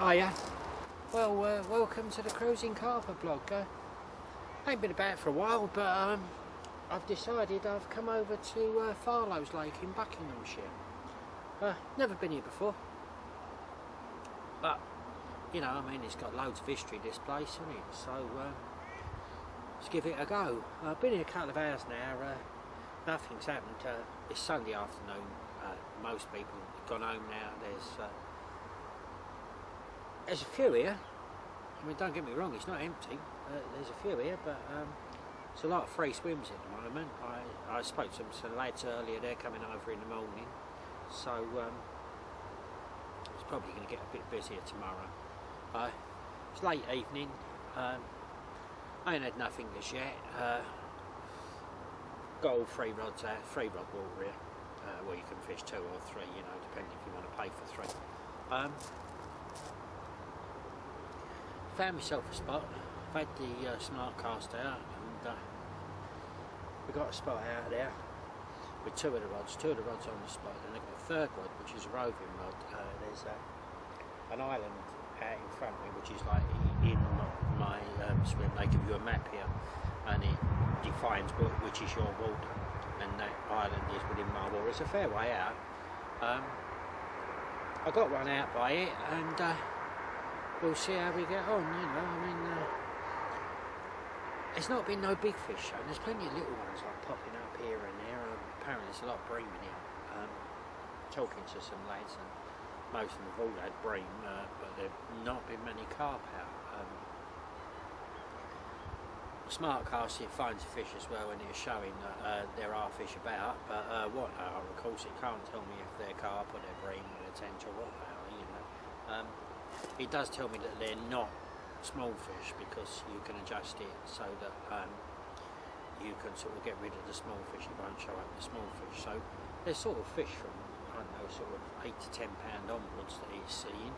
Hiya. Well, welcome to the Cruising Carper blog. Ain't been about for a while, but I've decided I've come over to Farlows Lake in Buckinghamshire. Never been here before, but you know, I mean, it's got loads of history, this place, isn't it? So let's give it a go. I've been here a couple of hours now. Nothing's happened. It's Sunday afternoon. Most people have gone home now. There's a few here. I mean, don't get me wrong, it's not empty. There's a few here, but it's a lot of free swims at the moment. I spoke to some lads earlier, they're coming over in the morning, so it's probably going to get a bit busier tomorrow. It's late evening. I ain't had nothing as yet. Got all 3 rods out, 3 rod water here. Well, you can fish 2 or 3, you know, depending if you want to pay for 3. Found myself a spot. I've had the smart cast out, and we got a spot out there with 2 of the rods. 2 of the rods on the spot, and I've got a 3rd rod, which is a roving rod. There's an island out in front of me, which is like in my swim. They give you a map here, and it defines which is your water, and that island is within my water. It's a fair way out. I got one out by it, and we'll see how we get on, you know. I mean, there's not been no big fish shown. There's plenty of little ones like popping up here and there. Apparently there's a lot of bream in here. Talking to some lads, and most of them have all had bream, but there have not been many carp out. Smart cast, it finds fish as well, and it's showing that there are fish about, but what are, of course it can't tell me if they're carp or they're bream or they're tench or what they are, you know. It does tell me that they're not small fish, because you can adjust it so that you can sort of get rid of the small fish. It won't show up the small fish. So there's sort of fish from, I don't know, sort of £8 to £10 onwards that he's seeing.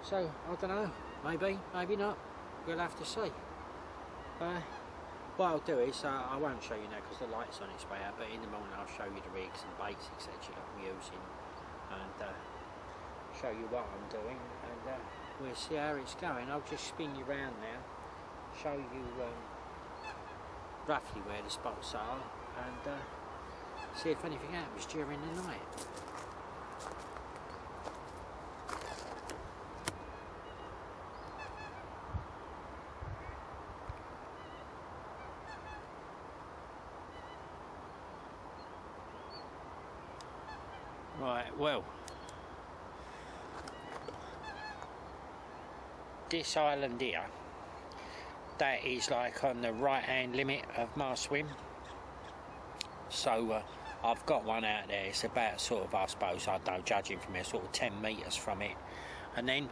So I don't know, maybe not. We'll have to see. What I'll do is, I won't show you now because the light's on its way out, but in the morning I'll show you the rigs and baits, etc. that I'm using, and show you what I'm doing, and we'll see how it's going. I'll just spin you round now, show you roughly where the spots are, and see if anything happens during the night. Right, well, this island here, that is like on the right hand limit of my swim. So I've got one out there. It's about sort of, I suppose, I don't know, judging from here, sort of 10 metres from it. And then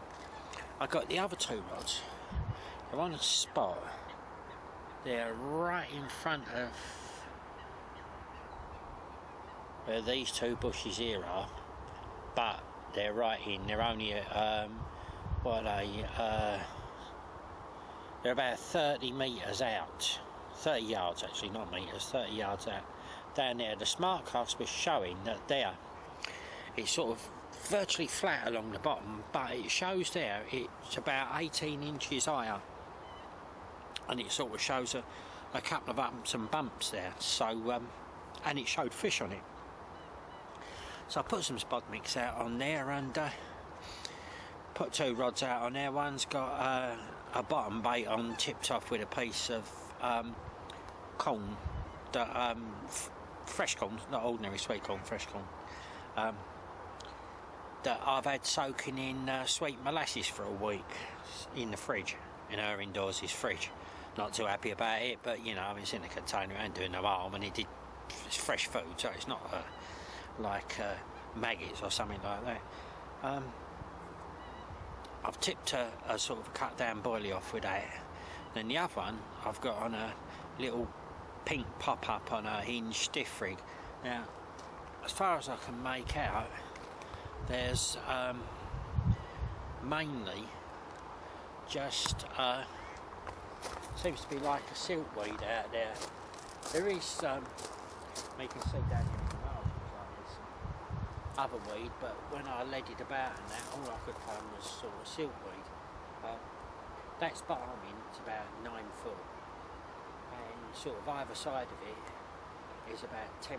I got the other 2 rods. They're on a spot. They're right in front of where these 2 bushes here are, but they're right in. They're only what are they? They're about 30 metres out, 30 yards actually, not metres, 30 yards out. Down there, the smart cast was showing that there, it's sort of virtually flat along the bottom, but it shows there it's about 18 inches higher, and it sort of shows a couple of ups and bumps there. So, and it showed fish on it. So I put some spot mix out on there, and put 2 rods out on there. One's got a bottom bait on, tipped off with a piece of corn, that fresh corn, not ordinary sweet corn, fresh corn, that I've had soaking in sweet molasses for a week in the fridge, in her indoors fridge. Not too happy about it, but you know, it's in a container, it ain't doing no harm, and it's fresh food, so it's not like maggots or something like that. I've tipped a sort of cut down boilie off with that. Then the other one I've got on a little pink pop up on a hinge stiff rig. Now, as far as I can make out, there's mainly just seems to be like a silkweed out there. There is you can see down here in the margins like this. other weed, but when I led it about and that, all I could find was sort of silkweed. That's barming, it's about 9 foot, and sort of either side of it is about 10'6"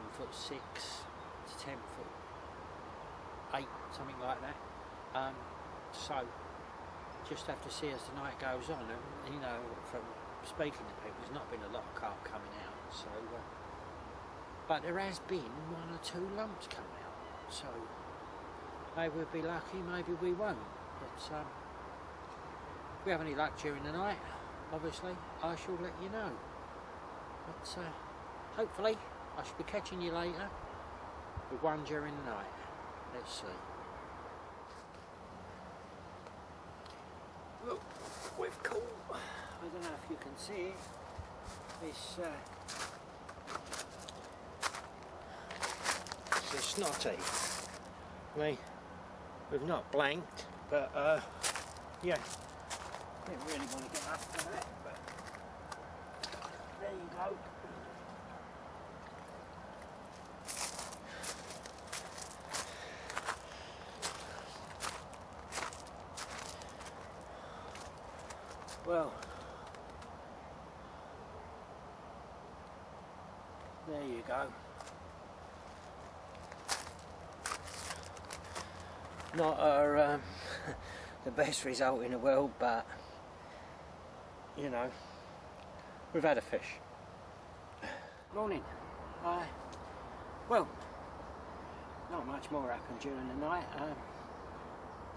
to 10'8", something like that. So just have to see as the night goes on, and you know, from speaking to people, there's not been a lot of carp coming out, so but there has been 1 or 2 lumps come out, so maybe we'll be lucky, maybe we won't, but if we have any luck during the night, obviously I shall let you know, but hopefully I shall be catching you later with one during the night. Let's see. Look, we've caught, I don't know if you can see it, this snotty. I mean, we've not blanked, but yeah, didn't really want to get after that, but there you go. Well, there you go. Not the best result in the world, but you know, we've had a fish. Morning. Well, not much more happened during the night.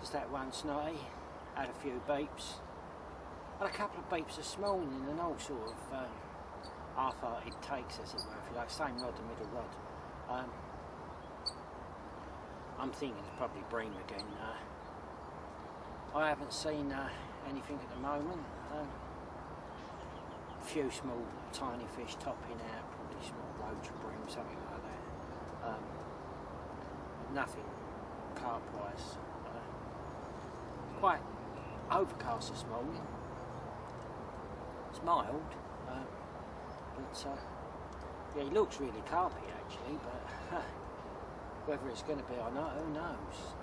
Just that one snotty, had a few beeps. Had a couple of beeps this morning and all sort of half-hearted takes, as it were, if you like, same rod, the middle rod. I'm thinking it's probably bream again. I haven't seen anything at the moment. A few small tiny fish topping out, probably small roach bream, something like that. Nothing carp-wise. Quite overcast this morning. It's mild, but yeah, he looks really carpy actually, but whether it's going to be or not, who knows.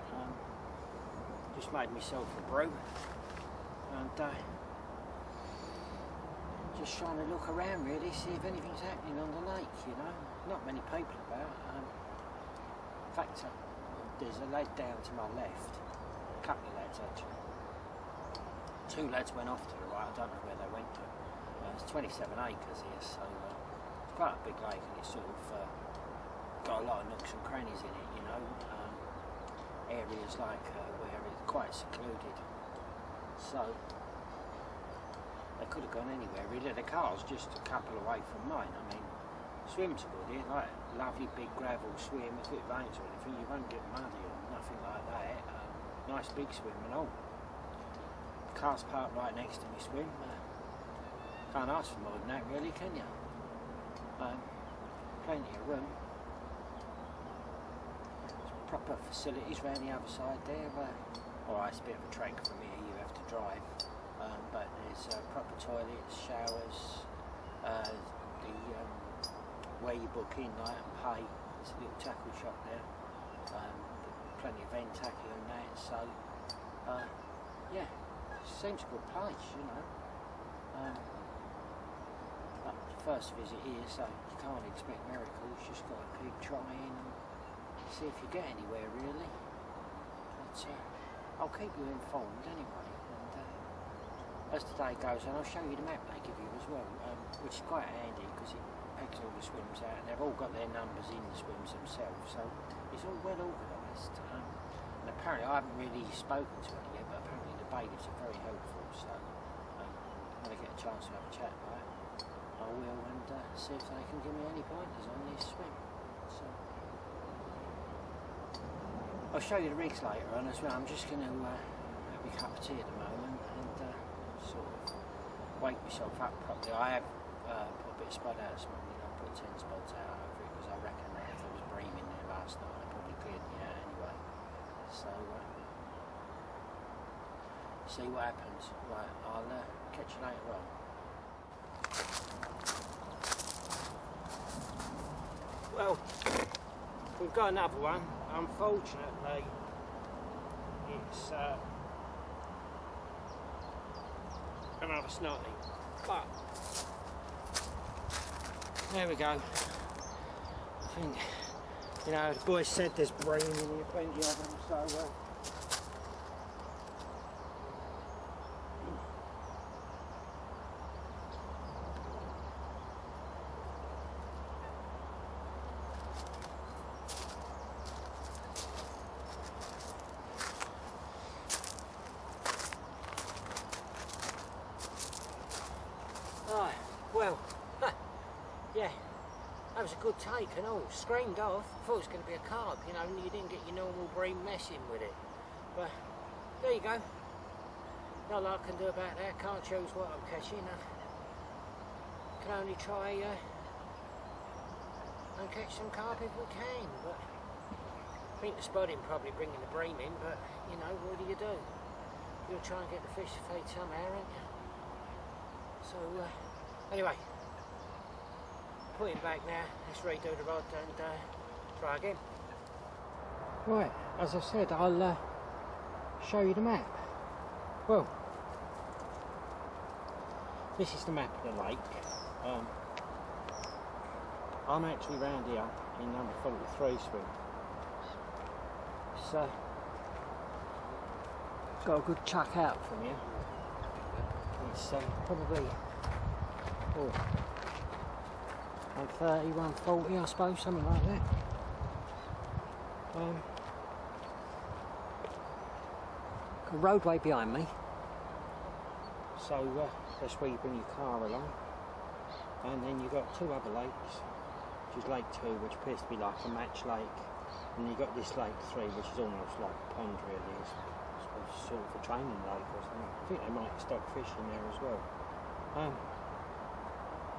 Just made myself a brew and just trying to look around really, see if anything's happening on the lake, you know. Not many people about. In fact, there's a lad down to my left, a couple of lads actually. 2 lads went off to the right, I don't know where they went to. It's 27 acres here, so it's quite a big lake, and it's sort of got a lot of nooks and crannies in it, you know. Areas like where it's quite secluded, so they could have gone anywhere really. The car's just a couple away from mine. I mean, swims are good here, like lovely big gravel swim. If it rains or anything, you won't get muddy or nothing like that. Nice big swim and all. The car's parked right next to me swim. Can't ask for more than that really, can you? Plenty of room. Proper facilities round the other side there. Alright, it's a bit of a trek from here, you have to drive. But there's proper toilets, showers, where you book in like, and pay. There's a little tackle shop there. Plenty of end tackle and that, so yeah, it seems a good place, you know. But first visit here, so you can't expect miracles, just got to keep trying and see if you get anywhere really. But I'll keep you informed anyway, and as the day goes on I'll show you the map they give you as well, which is quite handy because it pegs all the swims out, and they've all got their numbers in the swims themselves, so it's all well organised. And apparently I haven't really spoken to any yet, but apparently the bailiffs are very helpful, so when I get a chance to have a chat about it, I will, and see if they can give me any pointers on this swim. So I'll show you the rigs later on as well. I'm just going to have a cup of tea at the moment and sort of wake myself up properly. I have put a bit of spud out this morning. I put 10 spuds out over it because I reckon that if there was bream in there last night, I probably cleared me out anyway. So see what happens. Right, I'll catch you later on. Well, we we've got another one. Unfortunately, it's another snotty, but there we go. I think, you know, the boys said there's bream in here, plenty of them, so right, well, yeah, that was a good take and all. Screamed off. Thought it was going to be a carp, you know, and you didn't get your normal bream messing with it. But there you go. Not a lot I can do about that. Can't choose what I'm catching. I can only try and catch some carp if we can. But I think the spudding probably bringing the bream in. But you know, what do? You'll try and get the fish to feed somehow, aren't you? So anyway, put him back now. Let's redo the rod and try again. Right, as I said, I'll show you the map. Well, this is the map of the lake. I'm actually round here in number 43 swim. So, got a good chuck out from here. It's probably 130, 140 I suppose, something like that. Got a roadway behind me, so that's where you bring your car along. And then you've got two other lakes, which is Lake 2, which appears to be like a match lake, and you've got this Lake 3, which is almost like a pond really. It's sort of a training lake or something. I think they might stock fish in there as well.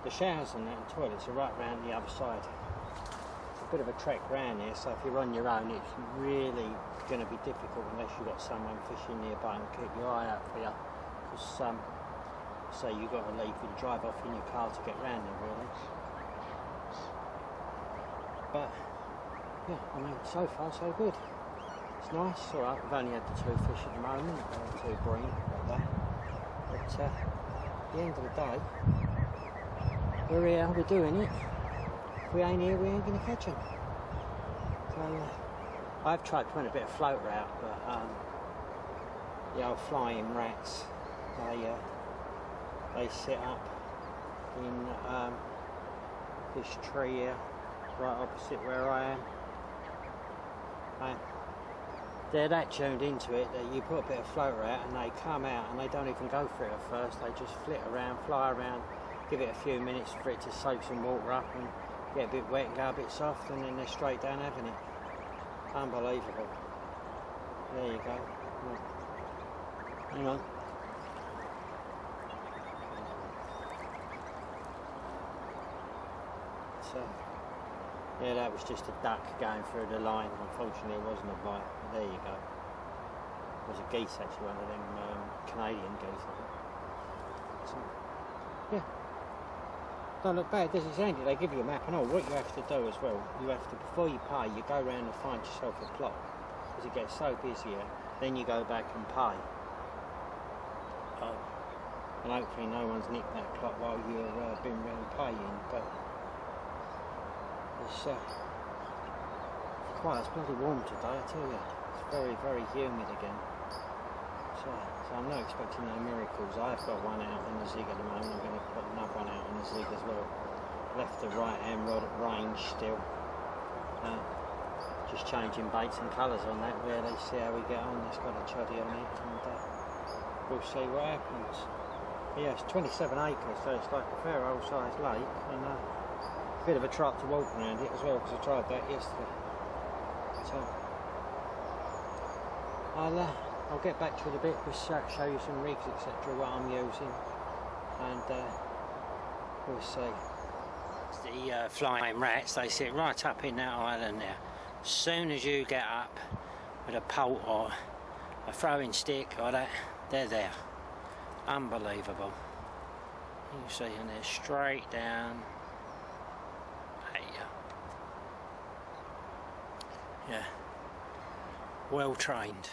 The showers and that and toilets are right round the other side. It's a bit of a trek round here, so if you're on your own it's really going to be difficult unless you've got someone fishing nearby and keep your eye out for you, because so you've got to leave you to drive off in your car to get round there really. But yeah, I mean, so far so good. It's nice. Alright, we've only had the two fish at the moment, two bream like that. But at the end of the day, we're here, we're doing it. If we ain't here, we ain't going to catch them. So I've tried putting a bit of floater out, but the old flying rats, they sit up in this tree here, right opposite where I am. They're that tuned into it that you put a bit of floater out and they come out and they don't even go for it at first. They just flit around, fly around, give it a few minutes for it to soak some water up and get a bit wet and go a bit soft, and then they're straight down having it. Unbelievable. There you go. Hang on. So, yeah, that was just a duck going through the line. Unfortunately, it wasn't a bite. But there you go. It was a geese, actually, one of them Canadian geese, I think. So, yeah. Don't look bad, does it, Sandy? They give you a map and all. What you have to do as well, you have to, before you pay, you go around and find yourself a plot, because it gets so busy here. Then you go back and pay. And hopefully no one's nicked that plot while you've been round paying. But it's it's bloody warm today, I tell you. It's very, very humid again. So I'm not expecting no miracles. I've got one out in the zig at the moment. I'm going to put another one out in the zig as well. Left the right hand rod at range still. Just changing baits and colours on that really, see how we get on. It's got a choddy on it, and we'll see what happens. Yeah, it's 27 acres, so it's like a fair old sized lake, and a bit of a trot to walk around it as well, because I tried that yesterday. So I'll get back to it a bit, just show you some rigs, etc., what I'm using, and we'll see. The flying rats, they sit right up in that island there. As soon as you get up with a pole or a throwing stick or that, they're there. Unbelievable. You can see, and they're straight down. There you go. Yeah, well trained.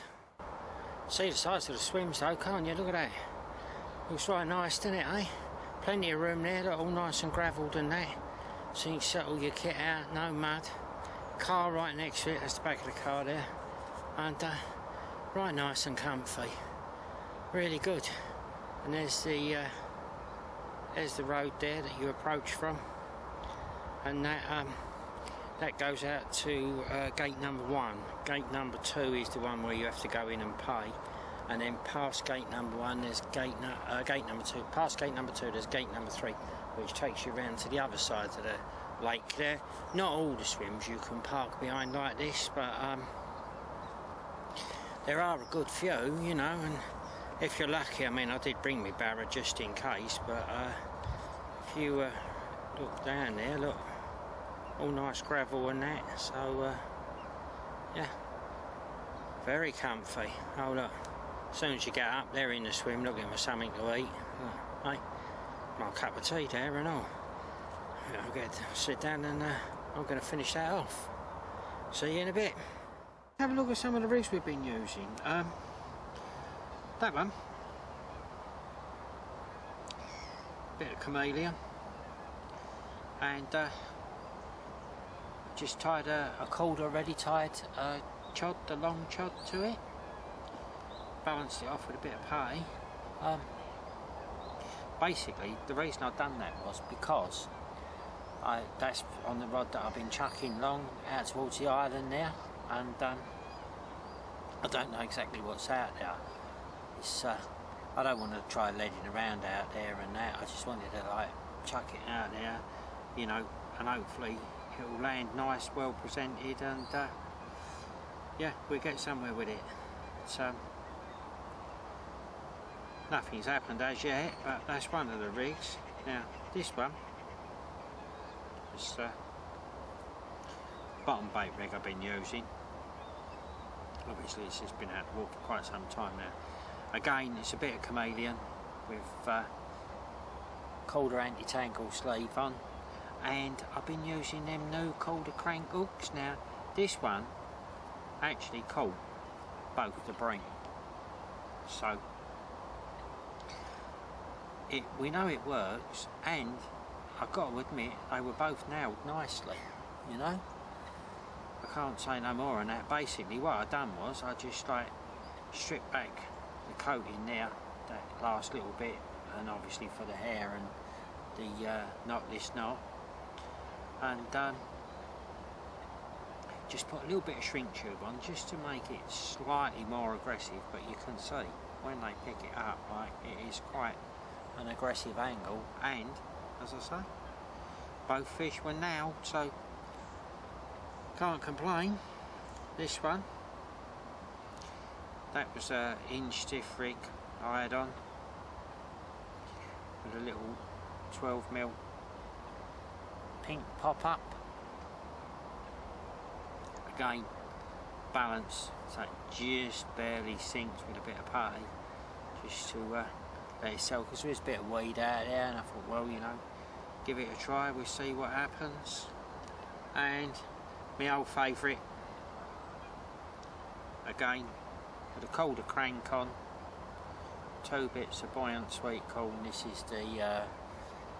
See the size of the swims though, can't you? Look at that. Looks right nice, doesn't it, eh? Plenty of room there, look, all nice and gravelled and that. So you can settle your kit out, no mud. Car right next to it, that's the back of the car there. And right nice and comfy. Really good. And there's the road there that you approach from. And that goes out to gate number 1. Gate number 2 is the one where you have to go in and pay. And then past gate number 1 there's gate number 2. Past gate number 2 there's gate number 3, which takes you around to the other side of the lake there. Not all the swims you can park behind like this, but there are a good few, you know, and if you're lucky, I mean, I did bring me barra just in case, but if you look down there, look, all nice gravel and that, so yeah, very comfy. Oh look, as soon as you get up there in the swim, looking for something to eat. Oh, hey, my cup of tea there and all. I'll get to sit down and I'm going to finish that off. See you in a bit. Have a look at some of the rigs we've been using. That one, bit of chameleon, and just tied a cord already tied chod, the long chod to it. Balanced it off with a bit of pay. Basically, the reason I've done that was because that's on the rod that I've been chucking long out towards the island there, and I don't know exactly what's out there. It's I don't want to try leading around out there and that. I just wanted to like chuck it out there, you know, and hopefully it'll land nice, well presented, and yeah, we'll get somewhere with it. So nothing's happened as yet, but that's one of the rigs. Now this one is bottom bait rig I've been using. Obviously it's just been out of water for quite some time now. Again, it's a bit of chameleon with Calder anti-tangle sleeve on, and I've been using them new Calder crank hooks. Now this one actually caught both the brink, so we know it works, and I've got to admit they were both nailed nicely, you know. I can't say no more on that. Basically what I done was I just like stripped back the coating there, that last little bit, and obviously for the hair and the knotless knot, and just put a little bit of shrink tube on just to make it slightly more aggressive. But you can see when they pick it up, like, it is quite an aggressive angle, and as I say, both fish were nailed, so can't complain. This one, that was a inch stiff rig I had on with a little 12mm pink pop-up. Again, balance, so it just barely sinks with a bit of putty, just to let it sell, because there's a bit of weed out there, and I thought, well, you know, give it a try, we'll see what happens. And my old favourite, again, with a Calder crank on, 2 bits of buoyant sweet corn. This is the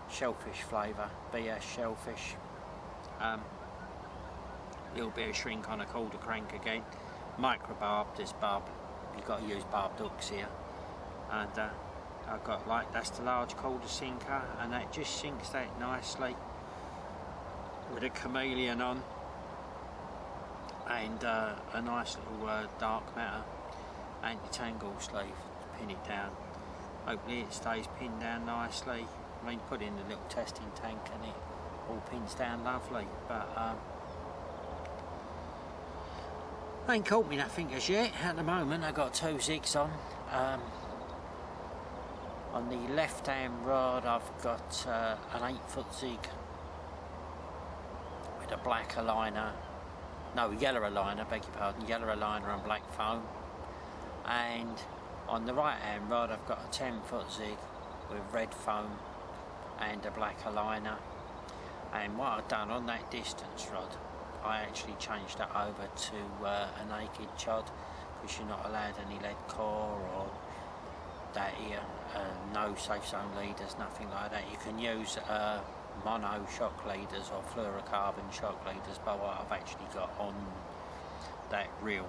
shellfish flavour, BS shellfish. Little bit of shrink on a Calder crank again. Micro barbed, this barb, you've got to use barbed hooks here. And I've got, like, that's the large Calder sinker, and that just sinks that nicely with a chameleon on, and a nice little dark matter anti-tangle sleeve to pin it down. Hopefully it stays pinned down nicely. I mean, put in the little testing tank and it all pins down lovely, but ain't caught me nothing as yet. At the moment I've got 2 zigs on. On the left hand rod I've got an 8-foot zig with a black aligner, no, yellow aligner, beg your pardon, yellow aligner and black foam. And on the right hand rod I've got a 10-foot zig with red foam and a black aligner. And what I've done on that distance rod, I actually changed that over to a naked chod, because you're not allowed any lead core or that here, no safe zone leaders, nothing like that. You can use mono shock leaders or fluorocarbon shock leaders, but what I've actually got on that reel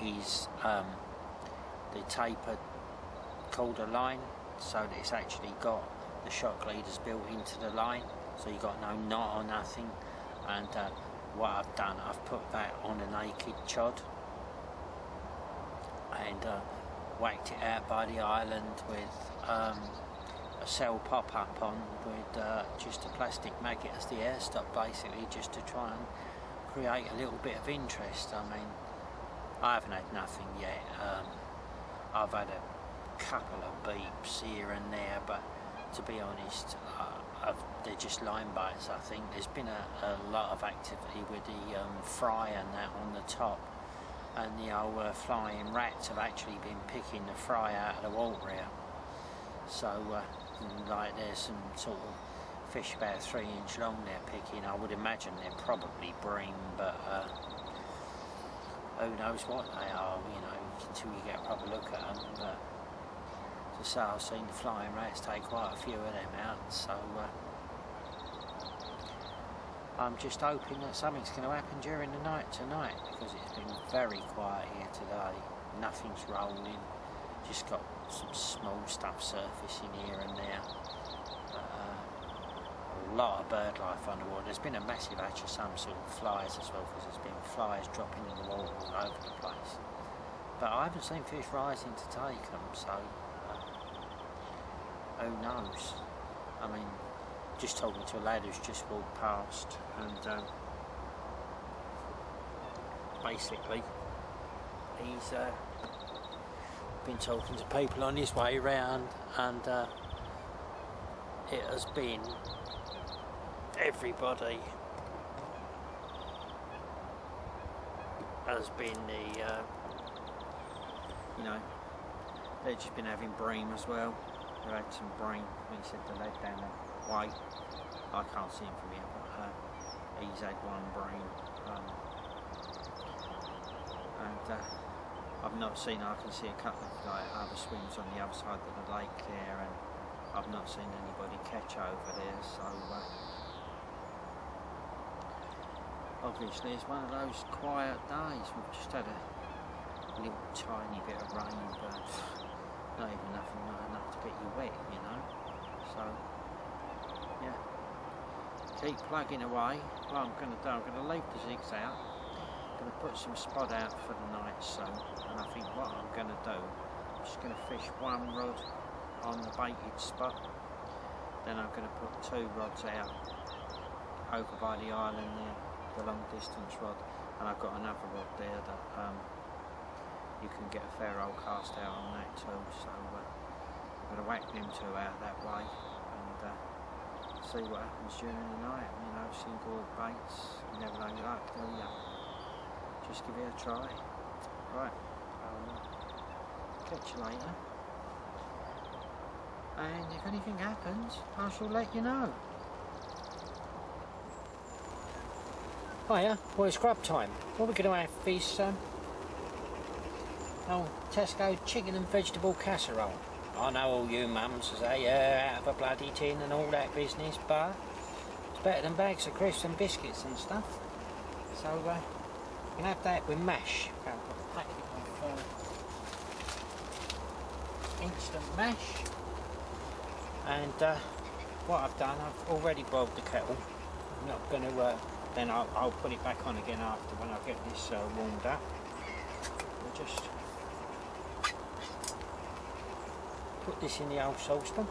is the tapered Calder line, so that it's actually got the shock leaders built into the line, so you've got no knot or nothing. And what I've done, I've put that on a naked chod and whacked it out by the island with a cell pop-up on with just a plastic maggot as the air stop, basically, just to try and create a little bit of interest. I mean, I haven't had nothing yet. I've had a couple of beeps here and there, but to be honest, they're just line bites. I think there's been a lot of activity with the fry and that on the top, and the old flying rats have actually been picking the fry out of the water here. So like there's some sort of fish about 3 inch long they're picking. I would imagine they're probably bream, but who knows what they are, you know, until you get a proper look at them. But to say, I've seen the flying rats take quite a few of them out, so I'm just hoping that something's going to happen during the night tonight, because it's been very quiet here today. Nothing's rolling, just got some small stuff surfacing here and there. A lot of bird life underwater. There's been a massive hatch of some sort of flies as well, because there's been flies dropping in the water all over the place. But I haven't seen fish rising to take them, so who knows? I mean, just talking to a lad who's just walked past, and basically he's been talking to people on his way round, and it has been everybody has been the you know, they've just been having bream as well. They've had some bream. He said the lad down the way, I can't see him from here, but he's had one bream, and I've not seen, I can see a couple of like other swims on the other side of the lake there, and I've not seen anybody catch over there, so obviously it's one of those quiet days. We've just had a little tiny bit of rain, but not even enough to get you wet, you know. So yeah, keep plugging away. What I'm going to do, I'm going to leave the zigs out, I'm going to put some spot out for the night soon, and I think what I'm going to do, I'm just going to fish one rod on the baited spot, then I'm going to put 2 rods out over by the island there, the long distance rod, and I've got another rod there that you can get a fair old cast out on that too, so I'm going to whack them 2 out that way and see what happens during the night. You know, single baits, you never know your luck, do you? Just give it a try. Right, I'll catch you later, and if anything happens, I shall let you know. Hiya, well, it's grub time. What we're going to have is Tesco chicken and vegetable casserole. I know all you mums say out of a bloody tin and all that business, but it's better than bags of crisps and biscuits and stuff. So you can have that with mash. I'll put a packet of instant mash. And what I've done, I've already boiled the kettle. I'm not going to. Then I'll put it back on again after, when I get this warmed up. We'll just put this in the old saucepan.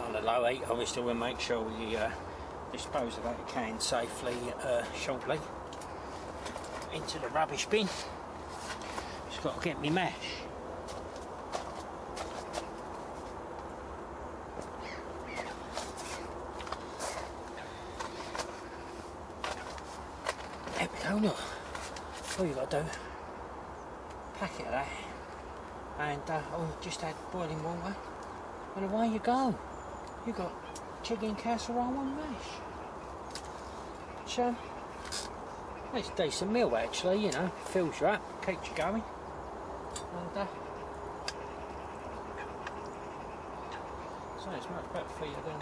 on a low heat. Obviously we'll make sure we dispose of that can safely shortly. Into the rubbish bin. Just got to get me mash. There we go, look. All you got to do, packet of that, and just add boiling water, and away you go. You got chicken casserole and mash. Which, it's a decent meal actually, you know, fills you up, keeps you going, and so it's much better for you than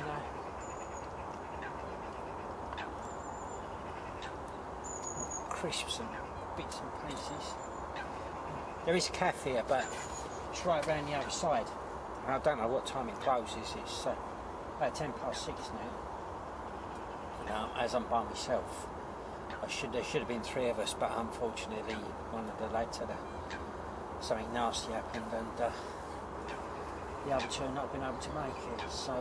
crisps and bits and pieces. There is a cafe here, but it's right round the other side. I don't know what time it closes. It's about 6:10 now. As I'm by myself, there should have been 3 of us, but unfortunately one of the lads had something nasty happened, and the other 2 have not been able to make it. So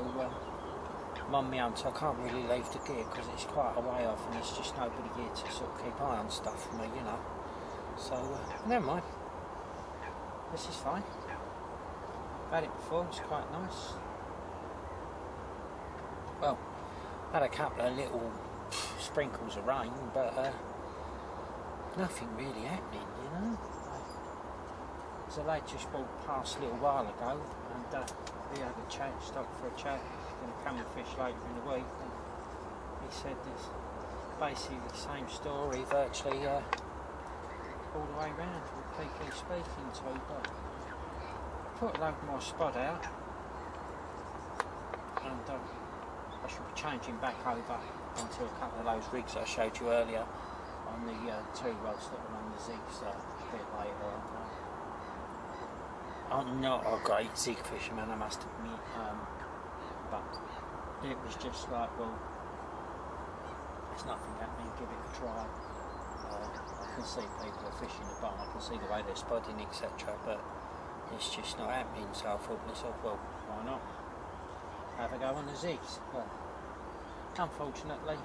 I'm on my own, so I can't really leave the gear because it's quite a way off, and there's just nobody here to sort of keep eye on stuff for me, you know. So never mind. This is fine. I've had it before. It's quite nice. Well, had a couple of little sprinkles of rain, but nothing really happening, you know. So they just walked past a little while ago, and we had a chat, stopped for a chat. He's going to come and fish later in the week, and he said this basically the same story virtually all the way round with people he's speaking to, but put a load more spot out, and I should be changing back over onto a couple of those rigs I showed you earlier on the 2 rods that were on the zigs a bit later on. I'm not a great zig fisherman, I must admit, but it was just like, well, there's nothing happening, give it a try. I can see people are fishing the bottom, I can see the way they're spotting, etc., but it's just not happening, so I thought to myself, well, why not have a go on the zigs? But unfortunately,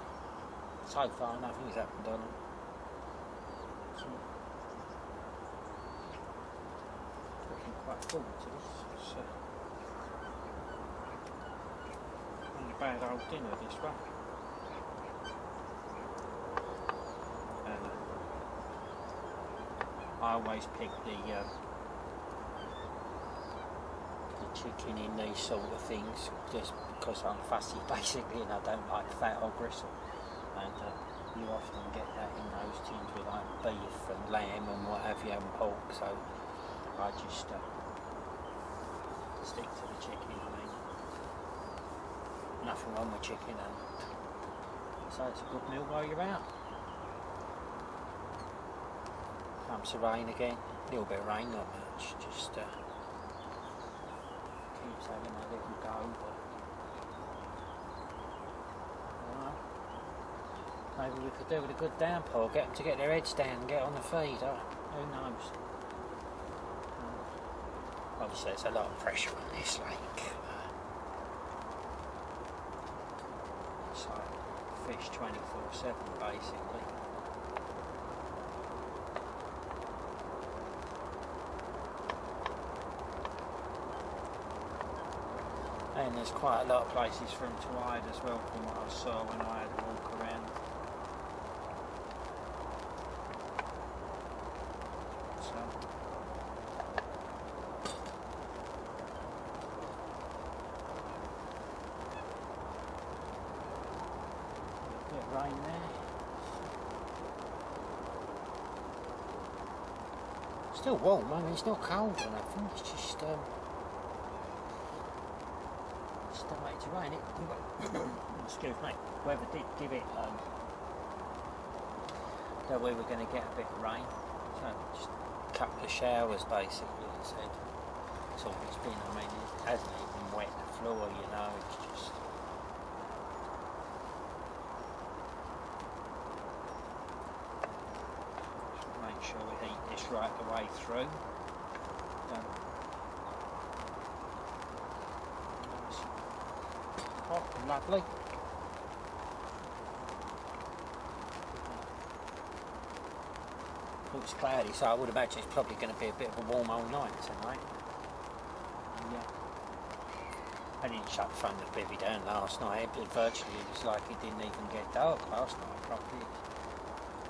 so far nothing's happened on them. So, looking quite forward to this. It's not a bad old dinner, this one. I always pick the chicken in these sort of things just because I'm fussy basically, and I don't like fat or gristle, and you often get that in those tins with like beef and lamb and what have you, and pork, so I just stick to the chicken. I mean, nothing wrong with chicken, and so it's a good meal while you're out. Comes the rain again, a little bit of rain, not much, just keeps having a little go, but maybe we could do with a good downpour, get them to get their heads down and get on the feed, who knows. Obviously there's a lot of pressure on this lake, it's like fish 24/7 basically. And there's quite a lot of places for them to hide as well, from what I saw when I had a walk around. So, a bit of rain there. Still warm, I mean it's not cold or nothing, it's just to rain it. Excuse me. Weather did give it that we were going to get a bit of rain, so just a couple of showers basically. It said that's all it's been. I mean, it hasn't even wet the floor, you know. It's just make sure we heat this right the way through. hot and lovely. Oh, it's cloudy, so I would imagine it's probably going to be a bit of a warm old night tonight. Yeah. I didn't shut the front of the bivvy down last night, but virtually it was like it didn't even get dark last night properly.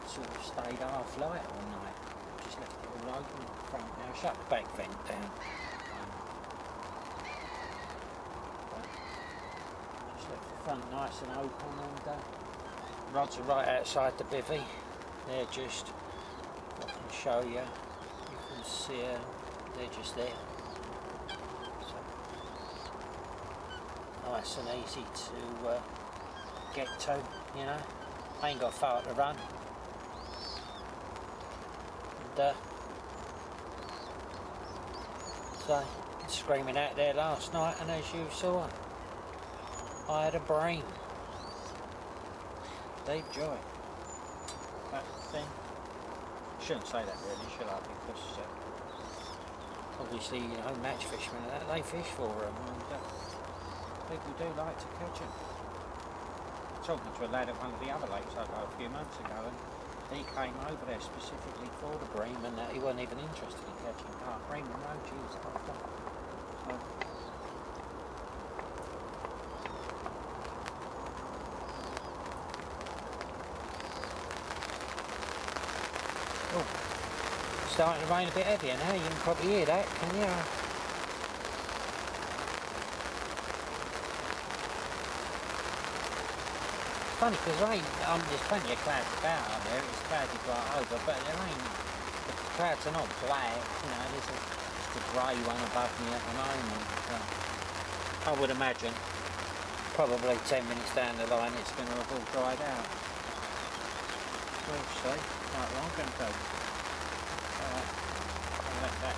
It sort of stayed half light all night. Just left it all open at the front now. Shut the back vent down. Just left the front nice and open, and rods are right outside the bivvy. They're just, I can show you, you can see they're just there. Nice and easy to get to, you know. I ain't got far to run. And so, screaming out there last night, and as you saw, I had a brain. Deep joy. That thing. Shouldn't say that really, should I? Because obviously, you know, match fishermen and that, they fish for them. And, people do like to catch them. Talking to a lad at one of the other lakes I go a few months ago, and he came over there specifically for the bream, and he wasn't even interested in catching carp, bream and roaches. Oh, starting to rain a bit heavier now. You can probably hear that, can you? Funny because there's plenty of clouds about up there. It's cloudy right over, but there ain't. The clouds are not black. You know, there's just a grey one above me at the moment. I would imagine probably 10 minutes down the line it's going to have all dried out. We'll see. Right, well, I'm going to go. I'll let that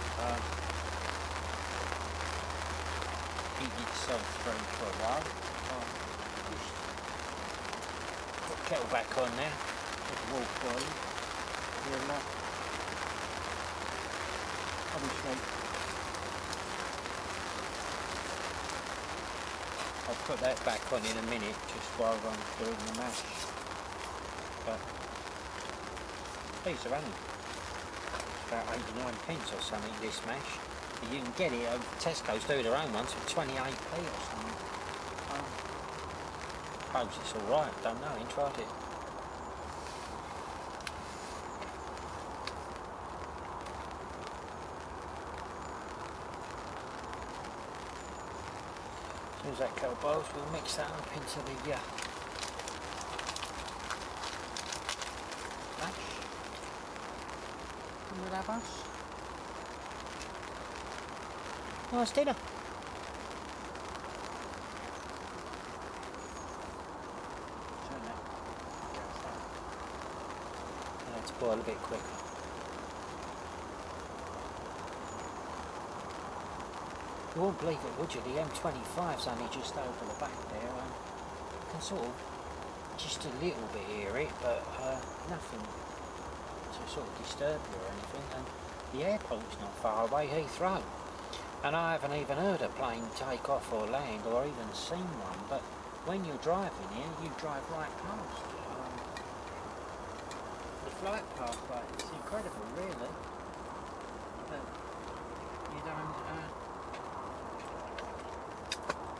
eat itself through for a while. Put the kettle back on there, put the wall boiling, obviously I'll put that back on in a minute just while I'm doing the mash, but these are only about 89p or something, this mash. You can get it, Tesco's do their own ones for 28p or something. I suppose it's alright, don't know, I ain't tried it. As soon as that kettle boils, we'll mix that up into the mash. And we'll have us nice dinner. To boil a bit quicker. You won't believe it, would you? The M25's only just over the back there. You can sort of just a little bit hear it, but nothing to sort of disturb you or anything. And the airport's not far away, Heathrow. And I haven't even heard a plane take off or land or even seen one. But when you're driving here, you drive right past. Flight pathway, it's incredible really, but you don't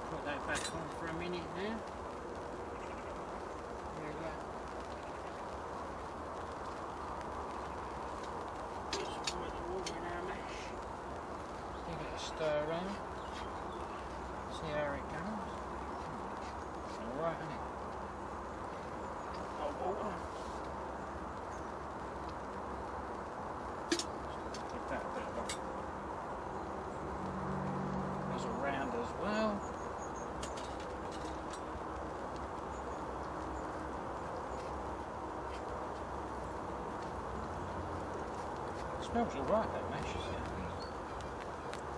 put that back on for a minute now. There we go. Just pour the water in our mash, give it a stir around, see how it goes. It's alright, isn't it? Oh, water. Around as well. It smells alright, that mash, isn't it?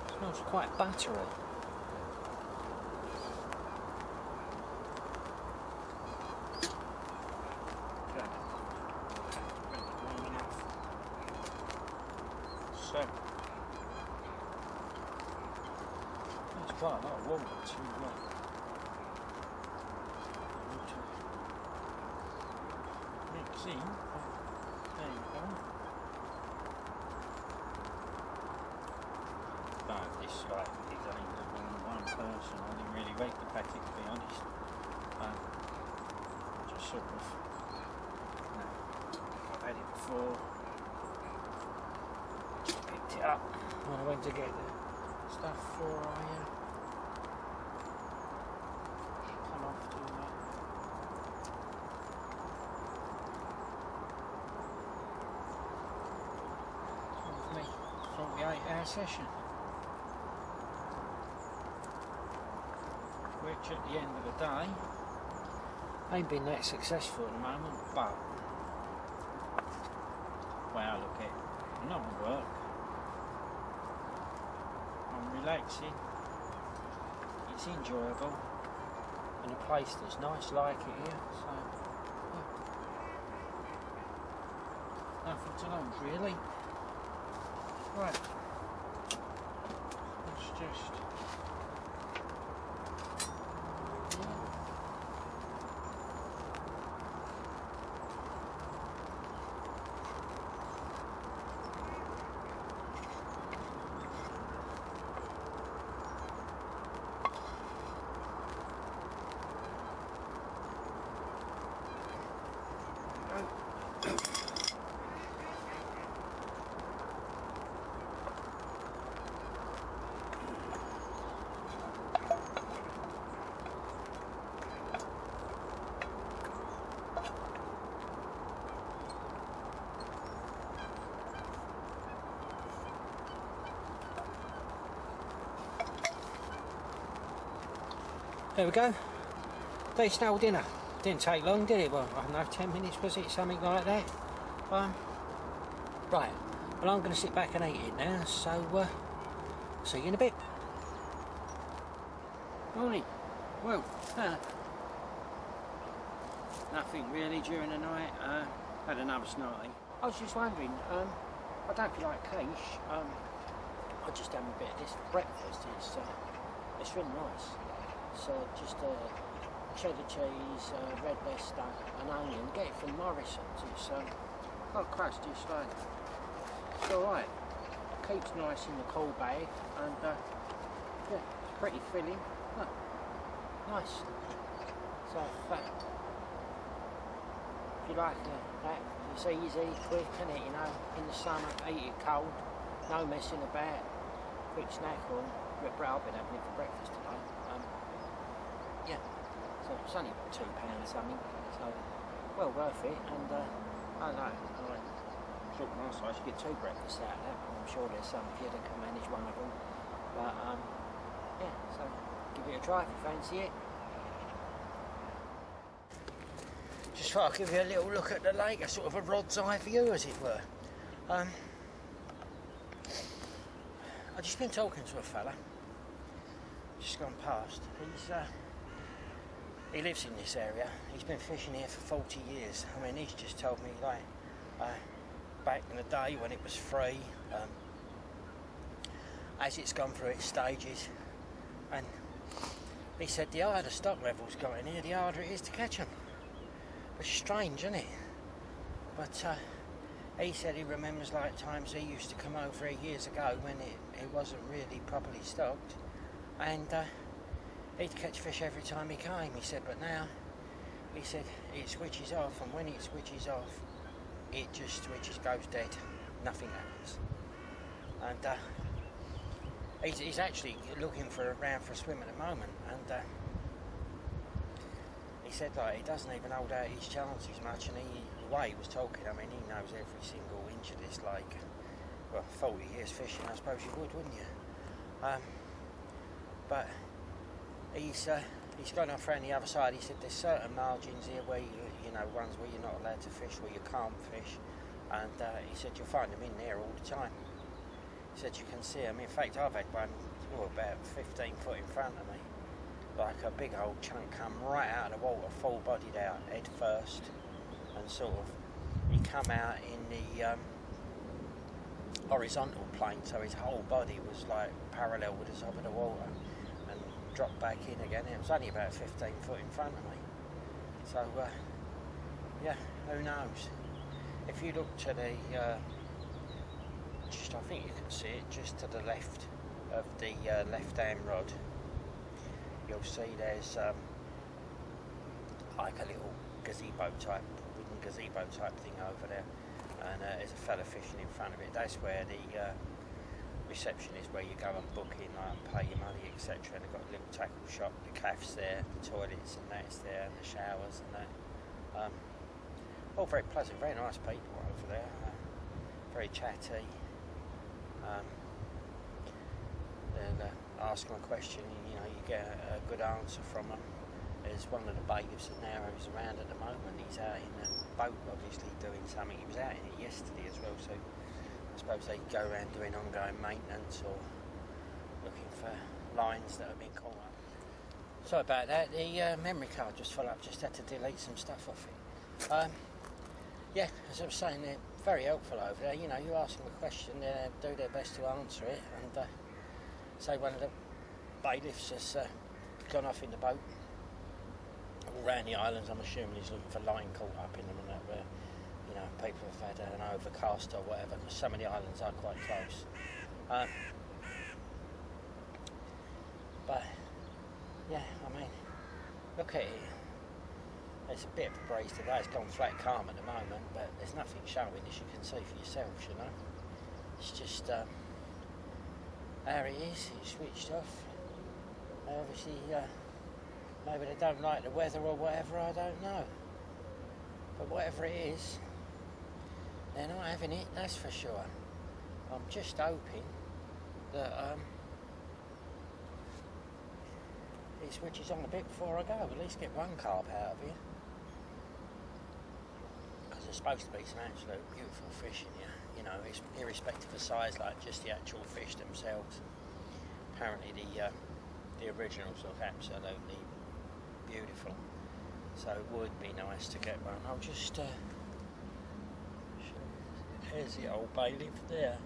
It smells quite buttery. So quite a lot of water to in, there you go. But this like is aimed at one person. I didn't really rate the packet, to be honest. Just sort of, you know, I've had it before. Just picked it up when I went to get the stuff for come off to that. For me, 48-hour session, which at the end of the day ain't been that successful at the moment, but wow, look at it, not work. I'm relaxing, it's enjoyable, and a place that's nice like it here, so yeah. Nothing to lose really. Right, let's just there we go. Decent old dinner. Didn't take long, did it? Well, I don't know, 10 minutes was it? Something like that. Right. Well, I'm going to sit back and eat it now, so see you in a bit. Morning. Well, nothing really during the night. Had another snarty. I was just wondering, I don't feel like quiche. I just had a bit of this breakfast. It's really nice. So just cheddar cheese, red Leicester, and onion. Get it from Morrison's. It's quite crusty, it's like, it's alright. Keeps nice in the cool bag, and yeah, it's pretty filling. Look, nice. So if you like that, it's easy, quick, isn't it? You know, in the summer, eat it cold, no messing about. Quick snack or I've been having it for breakfast today. Yeah, so it's only about £2 something, so well worth it. And I don't know, I thought last night I should get 2 breakfasts out of that, but I'm sure there's some kid that can manage one of them. But yeah, so give it a try if you fancy it. Just thought I'd give you a little look at the lake, a sort of a rod's eye view, as it were. I've just been talking to a fella, just gone past. He lives in this area. He's been fishing here for 40 years. I mean, he's just told me, like, back in the day when it was free, as it's gone through its stages, and he said the higher the stock levels got in here, the harder it is to catch them. Which is strange, isn't it? But he said he remembers like times he used to come over here years ago when it wasn't really properly stocked, and he'd catch fish every time he came. He said, but now, he said, it switches off, and when it switches off, it just goes dead. Nothing happens. And he's actually looking around for a swim at the moment, and he said like he doesn't even hold out his chances much, and the way he was talking, I mean, he knows every single inch of this lake. Well, 40 years fishing, I suppose you would, wouldn't you? But he's gone off around the other side. He said there's certain margins here where you know, ones where you're not allowed to fish, where you can't fish, and he said you'll find them in there all the time. He said you can see them. In fact, I've had one about 15 foot in front of me, like a big old chunk come right out of the water, full bodied out, head first, and sort of he come out in the horizontal plane, so his whole body was like parallel with the top of the water, and dropped back in again. It was only about 15 foot in front of me. So yeah, who knows? If you look to the, I think you can see it just to the left of the left-hand rod, you'll see there's like a little wooden gazebo type thing over there, and there's a fella fishing in front of it. That's where the reception is, where you go and book in, like, and pay your money, etc. They've got a little tackle shop, the cafe's there, the toilets and that's there, and the showers and that. All very pleasant, very nice people over there, very chatty. They'll ask them a question and you get a good answer from them. There's one of the bailiffs in there who's around at the moment. He's out in a boat, obviously doing something. He was out in it yesterday as well, so I suppose they go around doing ongoing maintenance or looking for lines that have been caught up. Sorry about that, the memory card just fell up, just had to delete some stuff off it. Yeah, as I was saying, they're very helpful over there. You ask them a question, they do their best to answer it, and say one of the bailiffs has gone off in the boat all around the islands. I'm assuming he's looking for line caught up in them and that, where people have had an overcast or whatever, because some of the islands are quite close. But yeah, I mean, look at it. There's a bit of a breeze today. It's gone flat calm at the moment, but there's nothing showing, as you can see for yourselves. It's just there it is. It's switched off. Obviously, maybe they don't like the weather or whatever. I don't know. But whatever it is, they're not having it. That's for sure. I'm just hoping that it switches on a bit before I go. At least get one carp out of here. Because there's supposed to be some absolute beautiful fish in here. It's irrespective of size, like just the actual fish themselves. Apparently the originals look absolutely beautiful. So it would be nice to get one. I'll just there's the old bailiff there.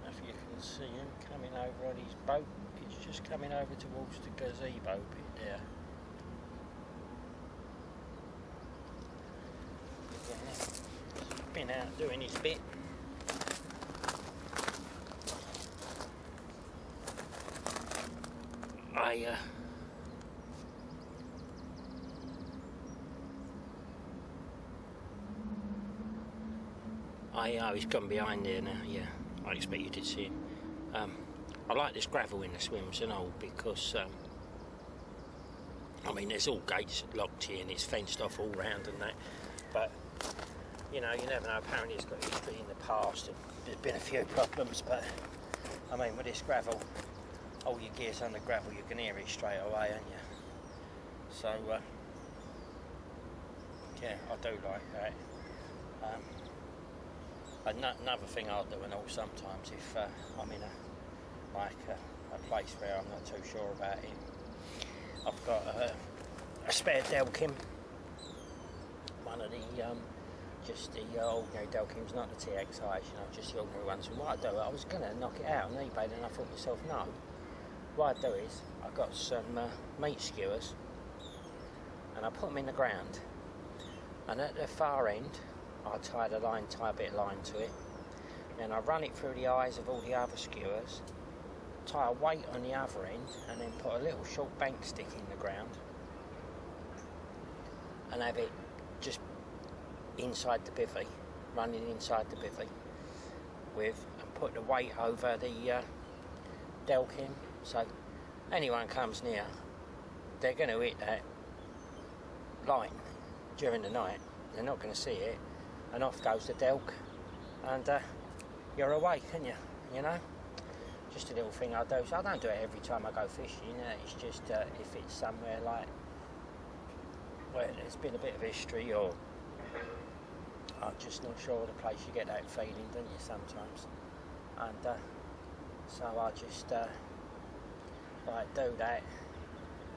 If you can see him coming over on his boat. He's just coming over towards the gazebo bit there. Been out doing his bit. He's gone behind there now, yeah. I expect you did see him. I like this gravel in the swims and all because, I mean, there's all gates locked here and it's fenced off all round and that, but, you never know. Apparently it's got history in the past and there's been a few problems, but, I mean, with this gravel, all your gear's on the gravel, you can hear it straight away, aren't you? So, yeah, I do like that. Another thing I'll do and all sometimes, if I'm in a place where I'm not too sure about it, I've got a spare Delkim, one of the just the ordinary Delkims, not the TXIs, just the ordinary ones. And what I do, I was going to knock it out on eBay, and I thought to myself, no. What I do is I've got some meat skewers, and I put them in the ground, and at the far end I tie a bit of line to it, then I run it through the eyes of all the other skewers, tie a weight on the other end, and then put a little short bank stick in the ground and have it just inside the bivvy, running inside the bivvy and put the weight over the Delkim, so anyone comes near, they're going to hit that line during the night, they're not going to see it, and off goes the Delk, and you're awake, aren't you? Just a little thing I do. So I don't do it every time I go fishing. It's just if it's somewhere like where there's been a bit of history, or I'm just not sure of the place, you get that feeling, don't you, sometimes? And so I just do that.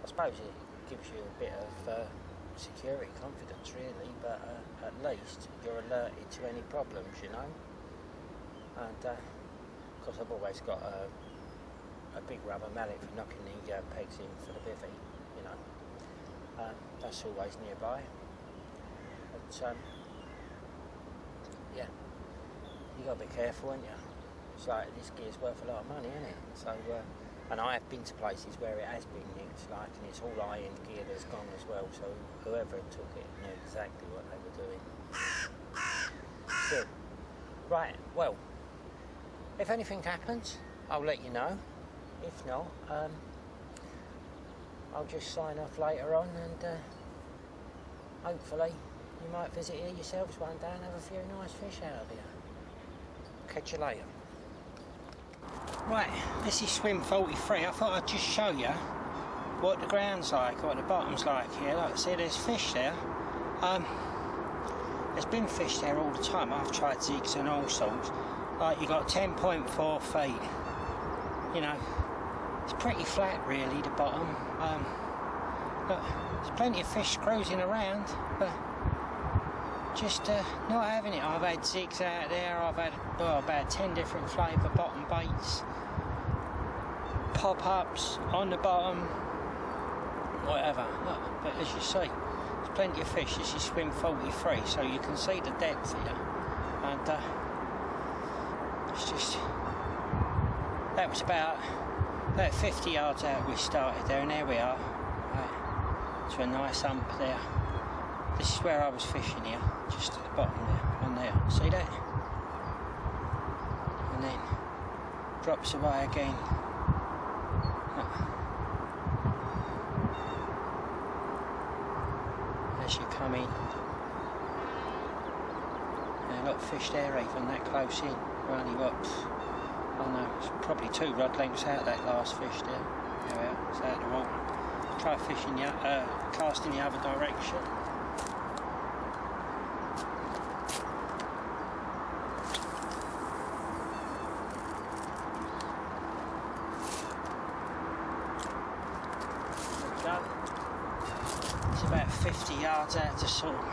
I suppose it gives you a bit of security, confidence really, but at least you're alerted to any problems, and of course I've always got a big rubber mallet for knocking the pegs in for the bivvy, that's always nearby. yeah, you got to be careful, ain't you? It's like this gear's worth a lot of money, isn't it? So, and I have been to places where it has been nicked, like, and it's all high-end gear that's gone as well. So whoever took it knew exactly what they were doing. So, right, well, if anything happens, I'll let you know. If not, I'll just sign off later on, and hopefully you might visit here yourselves one day and have a few nice fish out of here. Catch you later. Right, this is swim 43. I thought I'd just show you what the ground's like, what the bottom's like here. Like I said, there's fish there. There's been fish there all the time. I've tried jigs and all sorts. Like, you got 10.4 feet. You know, it's pretty flat really, the bottom. But there's plenty of fish cruising around, but just not having it. I've had zigs out there. I've had about 10 different flavour bottom baits, pop-ups on the bottom, whatever. Look, but as you see, there's plenty of fish. This is swim 43, so you can see the depth here, and it's just, that was about 50 yards out we started there, and there we are, right, to a nice hump there. This is where I was fishing here, just at the bottom there, on there, see that? And then drops away again. As you come in. Now, a lot of fish there, even that close in. We're only what, I don't know, it's probably 2 rod lengths out that last fish there. There we are, it's out the water. Try fishing, casting the other direction. It's about 50 yards out to sort of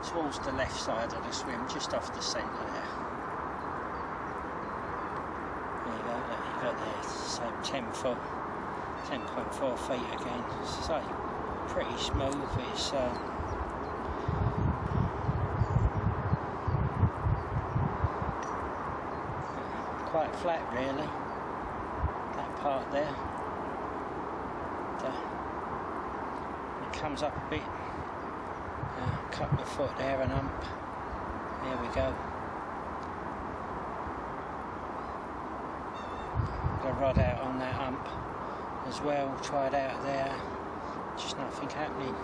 towards the left side of the swim, just off the centre there. There you go, look, you got there, so 10.4 feet again. So pretty smooth. It's quite flat really, that part there. It comes up a bit, a couple of foot there and hump. There we go. Got a rod out on that hump as well, tried out there, just nothing happening.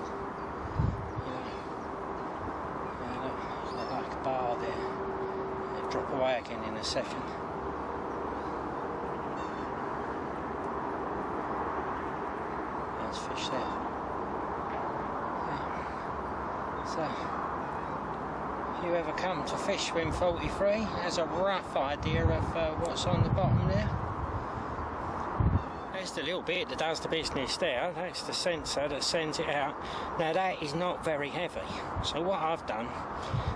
Look like a bar there. It'll drop away again in a second. There's fish there. So, if you ever come to fish swim 43, has a rough idea of what's on the bottom there. There's the little bit that does the business there. That's the sensor that sends it out. Now that is not very heavy. So what I've done,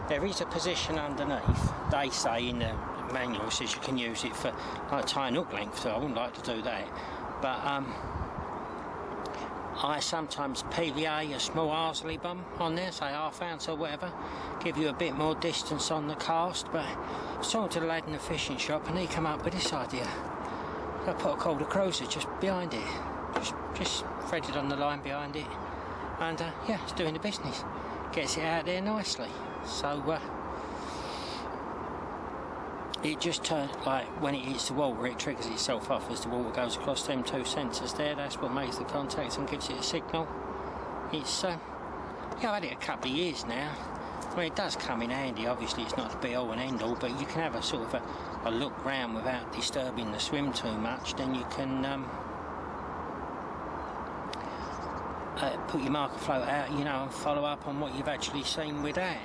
there is a position underneath. They say in the manual says you can use it for like tying hook length, so I wouldn't like to do that. But I sometimes PVA a small Arsley bum on there, say ½ ounce or whatever, give you a bit more distance on the cast. But I was talking to the lad in the fishing shop and he come up with this idea. I put a Calder Cruiser just behind it, just threaded on the line behind it, and yeah, it's doing the business. Gets it out there nicely. So it just turns, like when it hits the water, it triggers itself off as the water goes across them 2 sensors there. That's what makes the contact and gives it a signal. It's yeah, I've had it a couple of years now. I mean, it does come in handy. Obviously it's not the be all and end all, but you can have a sort of a look round without disturbing the swim too much. Then you can put your marker float out, you know, and follow up on what you've actually seen with that.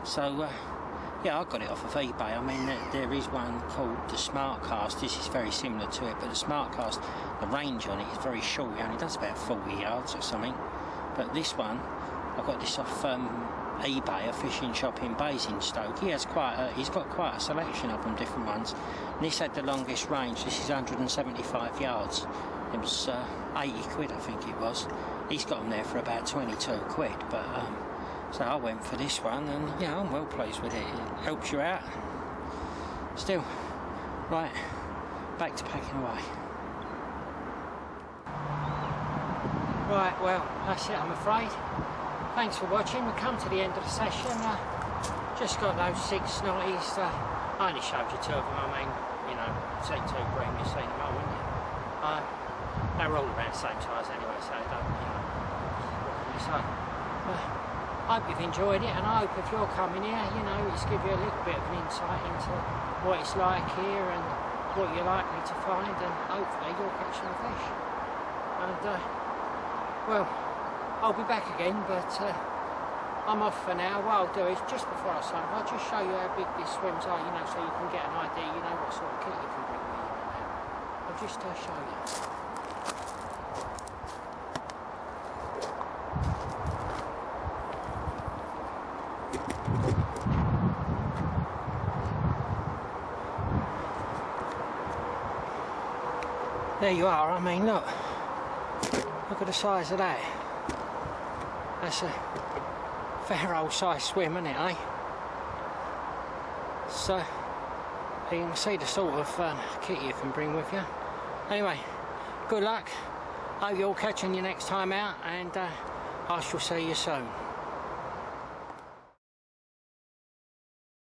So yeah, I got it off of eBay. I mean, there is one called the Smart Cast. This is very similar to it, but the Smart Cast, the range on it is very short. It only does about 40 yards or something. But this one, I got this off eBay, a fishing shop in Basingstoke. He's got quite a selection of them, different ones. And this had the longest range. This is 175 yards. It was 80 quid, I think it was. He's got them there for about 22 quid. But So I went for this one, and yeah, I'm well pleased with it. It helps you out. Still, right, back to packing away. Right, well, that's it, I'm afraid. Thanks for watching. We've come to the end of the session. Just got those 6 snotties. I only showed you 2 of them. I mean, you know, C2 green, you've seen them all, wouldn't you? They were all around the same size anyway, so don't, you know, what can you say? I hope you've enjoyed it, and I hope if you're coming here, you know, it's give you a little bit of an insight into what it's like here and what you're likely to find, and hopefully you'll catch some fish. And, well, I'll be back again, but I'm off for now. What I'll do is, just before I sign off, I'll just show you how big these swims are, you know, so you can get an idea, you know, what sort of kit you can bring with you. I'll just show you. There you are. I mean, look at the size of that. That's a fair old size swim, isn't it, eh? So you can see the sort of kit you can bring with you. Anyway, good luck. Hope you're all catching you next time out, and I shall see you soon.